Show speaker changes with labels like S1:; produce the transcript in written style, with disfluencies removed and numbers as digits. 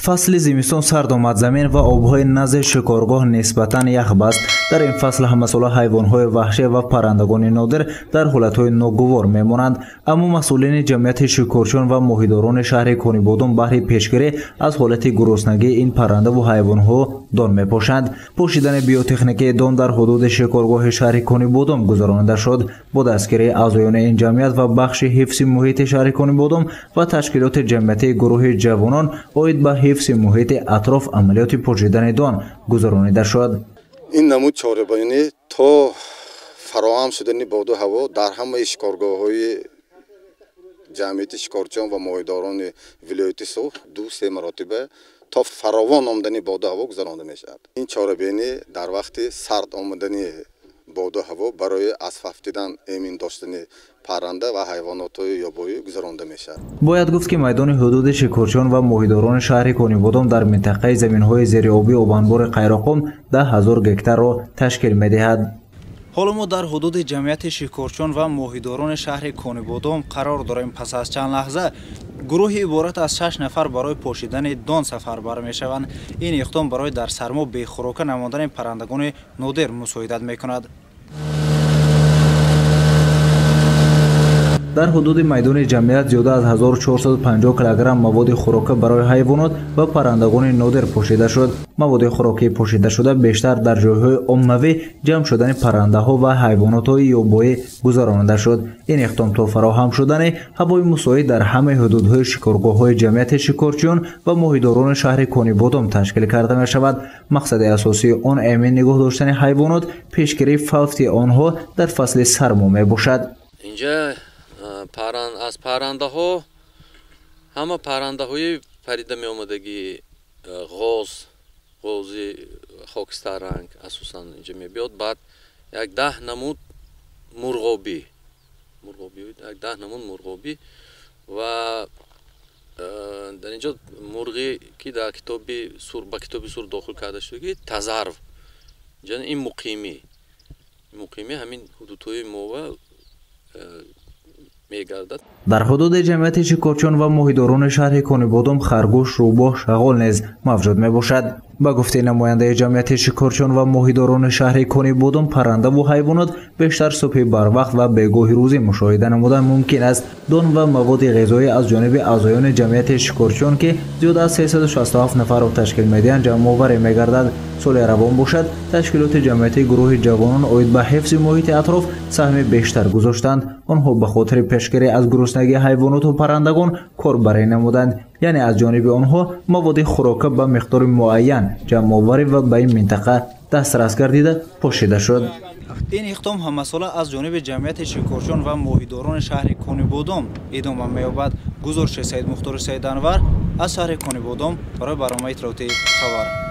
S1: فصل زمستون سرد آمد. زمین و آبهای نزد شکارگاه نسبتاً یخبست. در این فصل هم مسئله حیوانات وحشی و پرندگان نادر در حالتهای ناگوار میمانند. اما مسئولین جمعیت شکارچیان و ماهیداران شهر کنیبادم بهره پیشگیری از حالت گرسنگی این پرنده و حیوانات دان میپاشند. پوشیدن بیوتکنیکی دان در حدود شکارگاه شهر کنیبادم گذرانده شد. با دستگیری اعضایان این جمعیت و بخش حفظ محیط شهر کنیبادم و تشکیلات جمعیتی گروه جوانان اید به حفظ محیط اطراف عملیات پوشیدن دان گذرانیده شد.
S2: این نمود چاره‌بانی تا فراهم شدن باد و هوا در همه شکارگاه‌های جمعیت شکارچیان و ماهیداران ولایت سوخ 2-3 مرتبه تا فراوان آمدن باد و هوا گذرانده می‌شود. این چاره‌بانی در وقت سرد آمدن باد و هوا برای از ففتیدن امین داشتن پرنده و حیوانات یابایی گذرانده می‌شود.
S1: باید گفت که میدان حدود شکارچیان و ماهیداران شهر کنیبادم در منطقه زمین‌های زیرآبی آبانبار قیراقم 10,000 گکتار را تشکیل می‌دهد. حالا ما در حدود جمعیت شکارچیان و ماهیداران شهر کنیبادم قرار داریم. پس از چند لحظه گروهی عبارت از 6 نفر برای پوشیدن دان سفر برمی‌شوند. این اقدام برای در سرما بی خوراک نماندن پرندگان نادر مساعدت می‌کند. در حدود میدان جمعیت زیاده از 1450 کیلوگرم مواد خوراکی برای حیوانات و پرندگان نادر پوشیده شد. مواد خوراکی پوشیده شده بیشتر در جایهای عمومی جمع شدن پرنده ها و حیوانات های یابایی گذرانده شد. این اقدام تا فراهم شدن هوای مساعد در همه حدودهای شکارگاه های جمعیت شکارچیان و ماهیداران شهر کنیبادم تشکیل کرده می شود. مقصد اساسی آن امین نگاه داشتن حیوانات، پیشگیری فوت آنها در فصل سرما می باشد.
S3: اینجا از پرنده ها همه پرنده های پریده می آمدگی غوزی خاکستر رنگ اساساً اینجا می بیاد. بعد یک 10 نمود مرغابی یک 10 نمود مرغابی و در اینجا مرغی که در کتابی سور داخل کرده شده تزرو اینجا این مقیمی همین حدودهای موه
S1: در حدود جمعیت شکارچیان و ماهیداران شهر کنیبادم خرگوش، روباه، شغال نیز موجود می باشد. با گفته نماینده جمعیت شکارچیان و ماهیداران شهر کنیبادم پرنده و حیوانات بیشتر صبح بر وقت و بگاه روزی مشاهده نمودن ممکن است. دان و مواد غذایی از جانب اعضایان جمعیت شکارچیان که زیاد از 367 نفر را تشکیل می‌دهند جمع آوری می‌گردد. سال روان باشد تشکیلات جمعیت گروه جوانان اید به حفظ محیط اطراف سهم بیشتر گذاشتند. آنها به خاطر پیشگیری از گرسنگی حیوانات و پرندگان کار برای نمودند. یعنی از جانب آنها مواد خوراکی به مقدار معین جمع آوری و به این منطقه دسترس گردیده پوشیده شد. این اقدام هم مسئله از جانب جمعیت شکارچیان و ماهیداران شهر کنیبادم ادامه می‌یابد. گزارش سید مختار سید انور از شهر کنیبادم برای برنامه اطلاعاتی خبر.